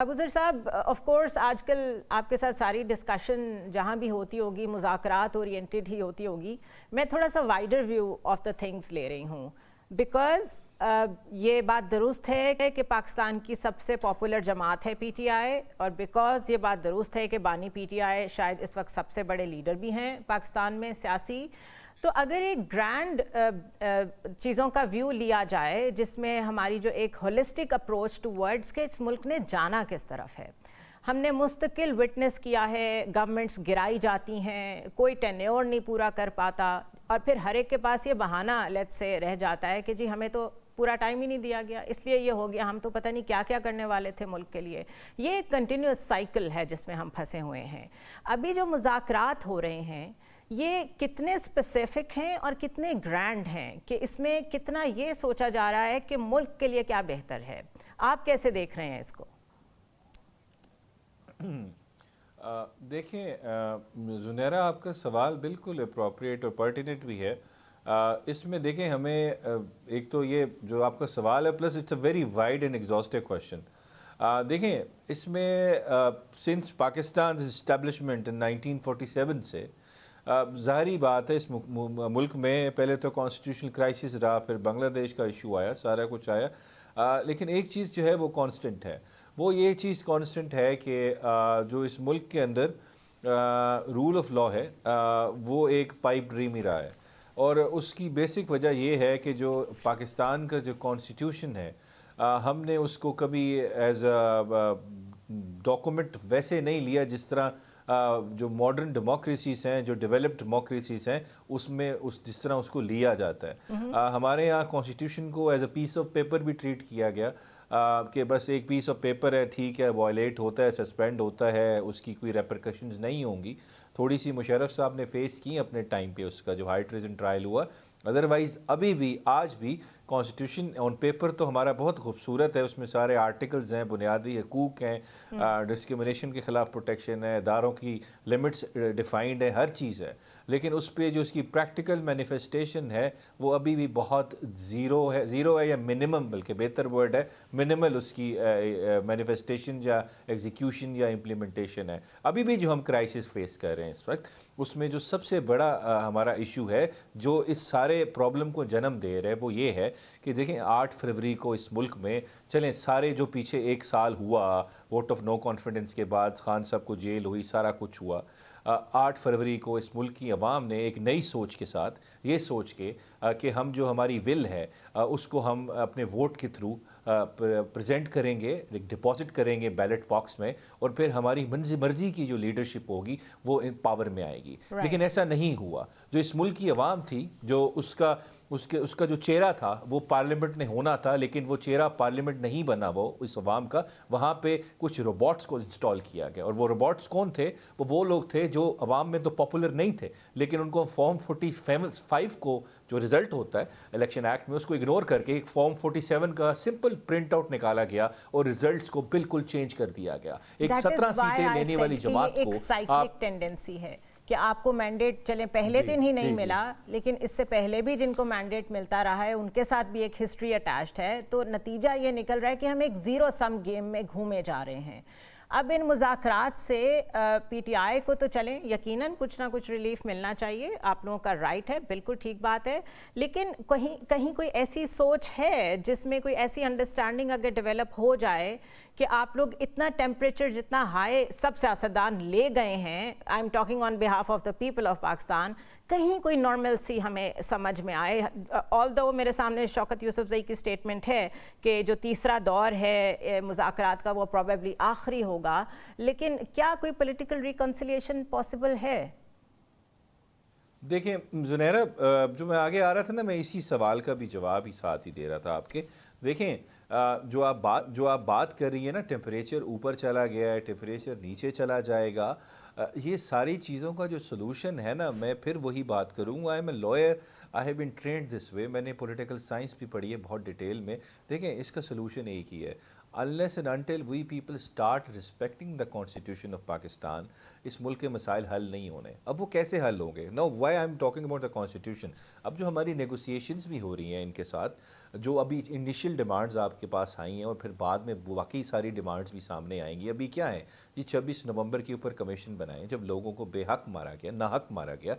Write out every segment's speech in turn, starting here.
ابوذر صاحب of course آج کل آپ کے ساتھ ساری ڈسکشن جہاں بھی ہوتی ہوگی مذاکرات اورینٹیڈ ہی ہوتی ہوگی. میں تھوڑا سا wider view of the things لے رہی ہوں بیکاز یہ بات درست ہے کہ پاکستان کی سب سے پاپولر جماعت ہے پی ٹی آئی، اور بیکاز یہ بات درست ہے کہ بانی پی ٹی آئی شاید اس وقت سب سے بڑے لیڈر بھی ہیں پاکستان میں سیاسی. تو اگر ایک گرینڈ چیزوں کا ویو لیا جائے جس میں ہماری جو ایک ہولسٹک اپروچ ٹو ورڈز کے اس ملک نے جانا کس طرف ہے، ہم نے مستقل وٹنس کیا ہے گورنمنٹس گرائی جاتی ہیں، کوئی ٹینیور نہیں پورا کر پاتا، اور پھر ہر ایک کے پاس یہ بہانہ لیٹ سے رہ جاتا ہے کہ جی ہمیں تو پورا ٹائم ہی نہیں دیا گیا اس لیے یہ ہو گیا، ہم تو پتہ نہیں کیا کیا کرنے والے تھے ملک کے لیے. یہ ایک کنٹینیوس سائیکل ہے جس میں ہم پھنسے ہوئے ہیں. ابھی جو مذاکرات ہو رہے ہیں یہ کتنے اسپیسیفک ہیں اور کتنے گرینڈ ہیں کہ اس میں کتنا یہ سوچا جا رہا ہے کہ ملک کے لیے کیا بہتر ہے؟ آپ کیسے دیکھ رہے ہیں اس کو؟ دیکھیں زنیرہ، آپ کا سوال بالکل اپروپریٹ اور پرٹیننٹ بھی ہے. اس میں دیکھیں ہمیں ایک تو یہ جو آپ کا سوال ہے plus it's a very wide and exhaustive question. دیکھیں اس میں سنس پاکستان اسٹیبلشمنٹ 1947 سے ظاہری بات ہے اس ملک میں پہلے تو کانسٹیٹیوشنل کرائسس رہا، پھر بنگلہ دیش کا ایشو آیا، سارا کچھ آیا، لیکن ایک چیز جو ہے وہ کانسٹنٹ ہے. وہ یہ چیز کانسٹنٹ ہے کہ جو اس ملک کے اندر رول آف لا ہے وہ ایک پائپ ڈریم ہی رہا ہے. اور اس کی بیسک وجہ یہ ہے کہ جو پاکستان کا جو کانسٹیٹیوشن ہے ہم نے اس کو کبھی ایز اے ڈاکومنٹ ویسے نہیں لیا جس طرح جو ماڈرن ڈیموکریسیز ہیں، جو ڈیولپڈ ڈیموکریسیز ہیں اس میں جس طرح اس کو لیا جاتا ہے. ہمارے یہاں کانسٹیٹیوشن کو as a piece of paper بھی ٹریٹ کیا گیا کہ بس ایک پیس آف پیپر ہے، ٹھیک ہے، وائلیٹ ہوتا ہے، سسپینڈ ہوتا ہے، اس کی کوئی ریپرکشنز نہیں ہوں گی. تھوڑی سی مشرف صاحب نے فیس کی اپنے ٹائم پہ اس کا جو ہائی ٹریزن ٹرائل ہوا. ادروائز ابھی بھی آج بھی کانسٹیٹیوشن آن پیپر تو ہمارا بہت خوبصورت ہے، اس میں سارے آرٹیکلز ہیں، بنیادی حقوق ہیں، ڈسکرمنیشن کے خلاف پروٹیکشن ہے، اداروں کی لمٹس ڈیفائنڈ ہے، ہر چیز ہے. لیکن اس پہ جو اس کی پریکٹیکل مینیفیسٹیشن ہے وہ ابھی بھی بہت زیرو ہے یا منیمم، بلکہ بہتر ورڈ ہے منیمل، اس کی مینیفیسٹیشن یا ایگزیکیوشن یا امپلیمنٹیشن ہے. ابھی بھی جو ہم کرائسس فیس کر رہے ہیں اس وقت، اس میں جو سب سے بڑا ہمارا ایشو ہے جو اس سارے پرابلم کو جنم دے رہا ہے وہ یہ ہے کہ دیکھیں 8 فروری کو اس ملک میں چلیں سارے جو پیچھے ایک سال ہوا ووٹ آف نو کانفیڈنس کے بعد، خان صاحب کو جیل ہوئی، سارا کچھ ہوا. 8 فروری کو اس ملک کی عوام نے ایک نئی سوچ کے ساتھ یہ سوچ کے کہ ہم جو ہماری ول ہے اس کو ہم اپنے ووٹ کے تھرو پریزنٹ کریں گے، ڈپازٹ کریں گے بیلٹ باکس میں، اور پھر ہماری مرضی کی جو لیڈرشپ ہوگی وہ پاور میں آئے گی. لیکن ایسا نہیں ہوا. جو اس ملک کی عوام تھی، جو اس کا جو چہرہ تھا وہ پارلیمنٹ میں ہونا تھا، لیکن وہ چہرہ پارلیمنٹ نہیں بنا وہ اس عوام کا. وہاں پہ کچھ روبوٹس کو انسٹال کیا گیا، اور وہ روبوٹس کون تھے؟ وہ لوگ تھے جو عوام میں تو پاپولر نہیں تھے، لیکن ان کو فارم 45 کو جو رزلٹ ہوتا ہے الیکشن ایکٹ میں اس کو اگنور کر کے ایک فارم 47 کا سمپل پرنٹ آؤٹ نکالا گیا اور ریزلٹس کو بالکل چینج کر دیا گیا. ایک 17 سیٹیں لینے والی جماعت کو ایک سائیکلک ٹینڈنسی ہے کہ آپ کو مینڈیٹ چلیں پہلے دن ہی نہیں ملا، لیکن اس سے پہلے بھی جن کو مینڈیٹ ملتا رہا ہے ان کے ساتھ بھی ایک ہسٹری اٹیچڈ ہے. تو نتیجہ یہ نکل رہا ہے کہ ہم ایک زیرو سم گیم میں گھومے جا رہے ہیں. اب ان مذاکرات سے پی ٹی آئی کو تو چلیں یقیناً کچھ نہ کچھ ریلیف ملنا چاہیے، آپ لوگوں کا رائٹ ہے، بالکل ٹھیک بات ہے، لیکن کہیں کوئی ایسی سوچ ہے جس میں کوئی ایسی انڈرسٹینڈنگ اگر ڈیولپ ہو جائے کہ آپ لوگ اتنا ٹیمپریچر جتنا ہائی سب سیاستدان لے گئے ہیں، I am talking on behalf of the people of Pakistan, کہیں کوئی نارمل سی ہمیں سمجھ میں آئے. آلدو میرے سامنے شوکت یوسفزئی کی سٹیٹمنٹ ہے کہ جو تیسرا دور ہے مذاکرات کا وہ پروبیبلی آخری ہوگا، لیکن کیا کوئی پولیٹیکل ریکنسیلیشن پاسبل ہے؟ دیکھیں زنیرہ، جو میں آگے آ رہا تھا نا، میں اسی سوال کا بھی جواب ہی ساتھ ہی دے رہا تھا آپ کے. دیکھیں جو آپ بات کر رہی ہیں نا، ٹیمپریچر اوپر چلا گیا ہے، ٹیمپریچر نیچے چلا جائے گا، یہ ساری چیزوں کا جو سلوشن ہے نا، میں پھر وہی بات کروں گا. I am a lawyer, I have been trained this way, میں نے پولیٹیکل سائنس بھی پڑھی ہے بہت ڈیٹیل میں. دیکھیں اس کا سلوشن ایک ہی ہے. unless and until we people start respecting the constitution of Pakistan, اس ملک کے مسائل حل نہیں ہونے. اب وہ کیسے حل ہوں گے؟ Now why I'm talking about the constitution. اب جو ہماری نیگوسیشنز بھی ہو رہی ہیں ان کے ساتھ، جو ابھی انیشیل ڈیمانڈز آپ کے پاس آئی ہیں اور پھر بعد میں باقی ساری ڈیمانڈز بھی سامنے آئیں گی. ابھی کیا ہے جی 26 نومبر کے اوپر کمیشن بنائیں جب لوگوں کو بے حق مارا گیا, ناحق مارا گیا,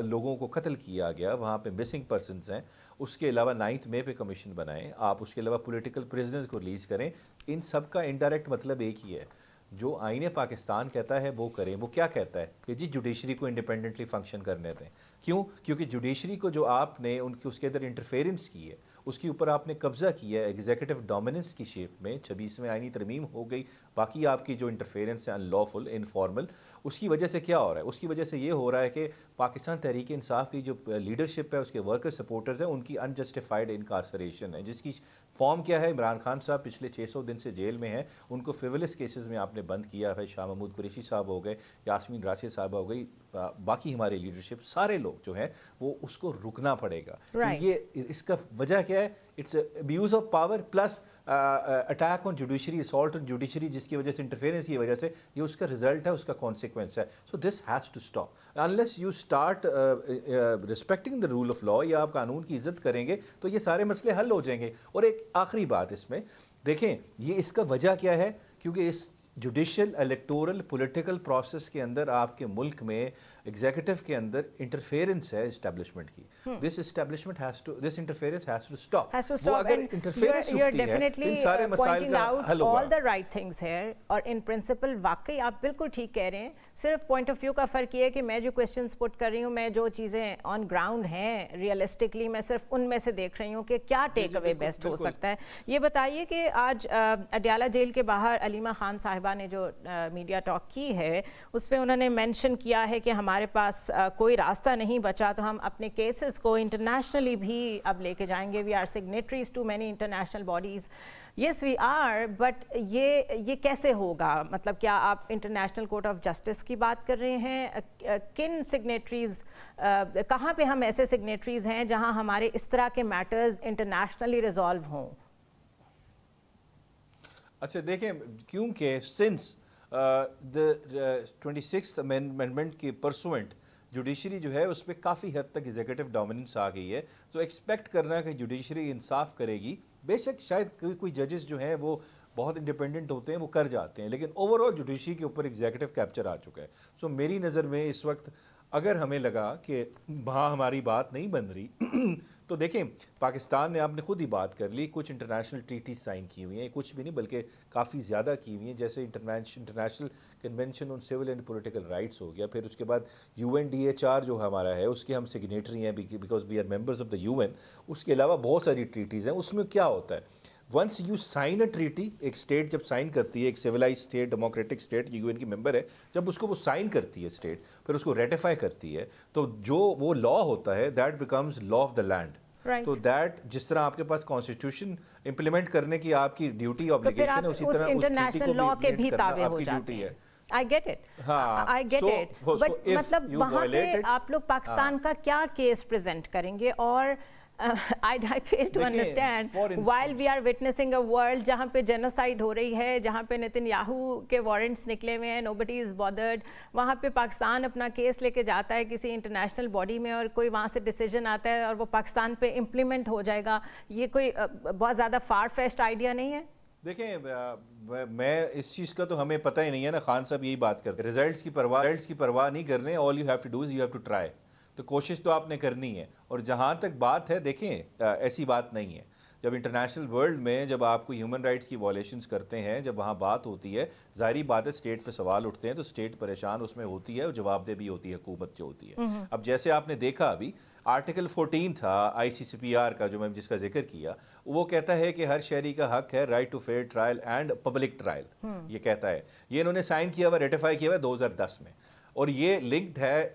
لوگوں کو قتل کیا گیا, وہاں پہ مسنگ پرسنز ہیں. اس کے علاوہ 9 مئی پہ کمیشن بنائیں آپ, اس کے علاوہ پولیٹیکل پریزنرز کو ریلیز کریں. ان سب کا انڈائریکٹ مطلب ایک ہی ہے, جو آئین پاکستان کہتا ہے وہ کریں. وہ کیا کہتا ہے کہ جی جوڈیشری کو انڈیپینڈنٹلی فنکشن کرنے دیں. کیوں؟ کیونکہ جوڈیشری کو جو آپ نے اس کے اندر انٹرفیرنس کی ہے, اس کے اوپر آپ نے قبضہ کیا ہے ایگزیکٹو ڈومیننس کی شیپ میں. 26ویں آئینی ترمیم ہو گئی, باقی آپ کی جو انٹرفیرنس ہے ان لافل, انفارمل, اس کی وجہ سے کیا ہو رہا ہے؟ اس کی وجہ سے یہ ہو رہا ہے کہ پاکستان تحریک انصاف کی جو لیڈرشپ ہے, اس کے ورکر سپورٹرز ہیں, ان کی انجسٹیفائڈ انکارسریشن ہے, جس کی فارم کیا ہے؟ عمران خان صاحب پچھلے 600 دن سے جیل میں ہیں, ان کو فیولس کیسز میں آپ نے بند کیا ہے. شاہ محمود قریشی صاحب ہو گئے, یاسمین راشد صاحب ہو گئی, باقی ہمارے لیڈرشپ سارے لوگ جو ہیں وہ اس کو رکنا پڑے گا. یہ اس کا وجہ کیا ہے؟ It's abuse of power plus attack on judiciary, assault on judiciary, جس کی وجہ سے انٹرفیئرنس کی وجہ سے یہ اس کا رزلٹ ہے, اس کا کانسیکوینس ہے. So this has to stop unless you start respecting the rule of law. یا آپ قانون کی عزت کریں گے تو یہ سارے مسئلے حل ہو جائیں گے. اور ایک آخری بات اس میں دیکھیں, یہ اس کا وجہ کیا ہے؟ کیونکہ اس جوڈیشل الیکٹورل پولیٹیکل پروسیس کے اندر آپ کے ملک میں ایگزیکٹو کے اندر انٹرفیئرنس ہے اسٹیبلشمنٹ کی. This establishment has to, this interference has to stop. وہ اگر interference you are definitely pointing out all the right things here, اور ان پرنسپل واقعی آپ بالکل ٹھیک کہہ رہے ہیں. صرف پوائنٹ آف ویو کا فرق یہ ہے کہ میں جو کویسچنس پٹ کر رہی ہوں, میں جو چیزیں آن گراؤنڈ ہیں ریئلسٹکلی, میں صرف ان میں سے دیکھ رہی ہوں کہ کیا ٹیک اوے بیسٹ ہو سکتا ہے. یہ بتائیے کہ آج اڈیالہ جیل کے باہر علیمہ خان صاحبہ نے جو میڈیا ٹاک کی ہے, اس پہ انہوں نے مینشن کیا ہے کہ ہمارے پاس کوئی راستہ نہیں بچا, تو ہم اپنے کیسز کو انٹرنیشنلی بھی اب لے کے جائیں گے. We are signatories to many international bodies. Yes we are, but یہ کیسے ہوگا؟ مطلب کیا آپ انٹرنیشنل کورٹ آف جسٹس کی بات کر رہے ہیں؟ کن سگنیٹریز, کہاں پہ ہم ایسے سگنیٹریز ہیں جہاں ہمارے اس طرح کے میٹرز انٹرنیشنلی ریزالو ہوں؟ اچھا دیکھیں, کیونکہ سنس دا 26th amendment کی پرسوئنٹ جوڈیشری جو ہے اس پہ کافی حد تک ایگزیکٹو ڈومیننس آ گئی ہے. تو ایکسپیکٹ کرنا کہ جوڈیشری انصاف کرے گی. بے شک شاید کوئی ججز جو ہیں وہ بہت انڈیپینڈنٹ ہوتے ہیں, وہ کر جاتے ہیں, لیکن اوور آل جوڈیشری کے اوپر ایگزیکٹو کیپچر آ چکا ہے. سو میری نظر میں اس وقت اگر ہمیں لگا کہ وہاں ہماری بات نہیں بن رہی تو دیکھیں پاکستان نے, آپ نے خود ہی بات کر لی, کچھ انٹرنیشنل ٹریٹی سائن کی ہوئی ہیں, کچھ بھی نہیں بلکہ کافی زیادہ کی ہوئی ہیں, جیسے international convention on civil and political rights ہو گیا. پھر اس کے بعد UNDHR جو ہمارا ہے اس کے ہم سگنیٹری ہیں because we are members of the UN. اس کے علاوہ بہت ساری ٹریٹیز ہیں. اس میں کیا ہوتا ہے, once you sign a treaty, ایک اسٹیٹ جب سائن کرتی ہے, ایک civilise state, democratic state, UN کی ممبر ہے, جب اس کو وہ سائن کرتی ہے اسٹیٹ, پھر اس کو ریٹیفائی کرتی ہے, تو جو وہ لا ہوتا ہے that becomes law of the land. تو دیٹ جس طرح آپ کے پاس کانسٹیٹیوشن امپلیمنٹ کرنے کی آپ کی ڈیوٹی آبلیگیشن ہے, اسی طرح اس انٹرنیشنل لا کے بھی تابع ہو جاتے ہیں. I get it. But مطلب وہاں پہ آپ لوگ پاکستان کا کیا کیس پریزنٹ کریں گے؟ اور I fail to understand while we are witnessing a world جہاں پہ جینوسائڈ ہو رہی ہے, جہاں پہ نتن یاہو کے وارنٹس نکلے ہوئے ہیں, nobody is bothered, وہاں پہ پاکستان اپنا کیس لے کے جاتا ہے کسی انٹرنیشنل باڈی میں, اور کوئی وہاں سے ڈیسیجن آتا ہے اور وہ پاکستان پہ امپلیمنٹ ہو جائے گا. یہ کوئی بہت زیادہ فار فیچڈ آئیڈیا نہیں ہے؟ دیکھیں میں اس چیز کا تو ہمیں پتہ ہی نہیں ہے نا. خان صاحب یہی بات کرتے ہیں, ریزلٹس کی پرواہ نہیں کرنے, all you have to do is you have to try. تو کوشش تو آپ نے کرنی ہے. اور جہاں تک بات ہے, دیکھیں ایسی بات نہیں ہے. جب انٹرنیشنل ورلڈ میں جب آپ کوئی ہیومن رائٹس کی وائلیشنز کرتے ہیں, جب وہاں بات ہوتی ہے, ظاہری بات ہے اسٹیٹ پہ سوال اٹھتے ہیں, تو اسٹیٹ پریشان اس میں ہوتی ہے, اور جواب دہ بھی ہوتی ہے حکومت جو ہوتی ہے. اب جیسے آپ نے دیکھا ابھی آرٹیکل 14 تھا ICCPR کا, جو میں جس کا ذکر کیا, وہ کہتا ہے کہ ہر شہری کا حق ہے right to fair trial and public trial. یہ کہتا ہے, یہ انہوں نے سائن کیا ہوا, ریٹیفائی کیا ہوا 2010 میں, اور یہ لنکڈ ہے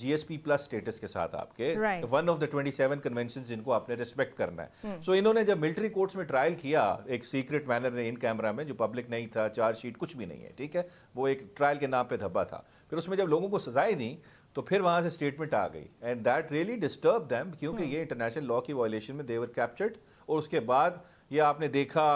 GSP پلس اسٹیٹس کے ساتھ آپ کے, ون آف دا 27 کنونشنز جن کو آپ نے ریسپیکٹ کرنا ہے. سو انہوں نے جب ملٹری کورٹس میں ٹرائل کیا ایک سیکرٹ مینر میں, ان کیمرہ میں, جو پبلک نہیں تھا, چارج شیٹ کچھ بھی نہیں ہے, ٹھیک ہے, وہ ایک ٹرائل کے نام پہ دھبا تھا. پھر اس میں جب لوگوں کو سزائیں دیں تو پھر وہاں سے اسٹیٹمنٹ آ گئی, and that really disturb them, کیونکہ یہ انٹرنیشنل لا کی وائلیشن میں دے ور کیپچرڈ. اور اس کے بعد یہ آپ نے دیکھا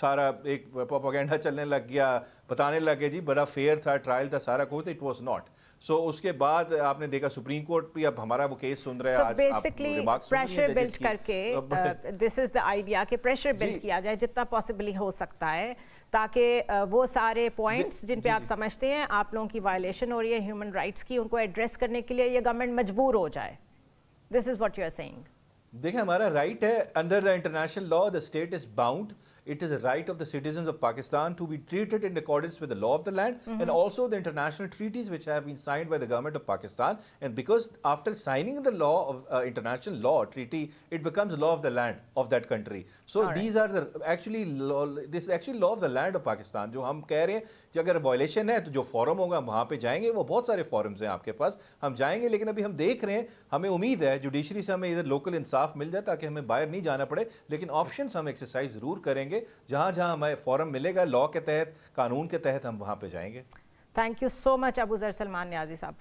سارا ایک پروپیگنڈا چلنے لگ گیا, بتانے لگے جی بڑا فیئر تھا, ٹرائل تھا, سارا کچھ, اٹ واز ناٹ. سو اس کے بعد آپ نے دیکھا سپریم کورٹ بھی اب ہمارا وہ کیس سن رہا ہے. So basically pressure build کر کے this is the idea کہ pressure build کیا جائے جتنا possibly ہو سکتا ہے تاکہ وہ سارے پوائنٹس جن پہ آپ سمجھتے ہیں آپ لوگوں کی وائلیشن ہو رہی ہے ہیومن رائٹس کی ان کو ایڈریس کرنے کے لیے یہ گورنمنٹ مجبور ہو جائے. This is what you are saying. دیکھیں ہمارا رائٹ ہے under the international law the state is bound. It is a right of the citizens of Pakistan to be treated in accordance with the law of the land and also the international treaties which have been signed by the government of Pakistan. And because after signing the law of international law treaty, it becomes law of the land of that country. So these are the actually this is actually law of the land of Pakistan. جو ہم کہہ رہے ہیں کہ اگر violation ہے تو جو فورم ہوگا وہاں پہ جائیں گے. وہ بہت سارے فورمز ہیں آپ کے پاس, ہم جائیں گے. لیکن ابھی ہم دیکھ رہے ہیں, ہمیں امید ہے جوڈیشری سے ہمیں ادھر لوکل انصاف مل جائے تاکہ ہمیں باہر نہیں جانا پڑے. لیکن آپشنز ہم ایکسرسائز ضرور کریں گے. جہاں جہاں ہمیں فورم ملے گا لا کے تحت, قانون کے تحت, ہم وہاں پہ جائیں گے. تھینک یو سو مچ ابو ذر سلمان نیازی صاحب.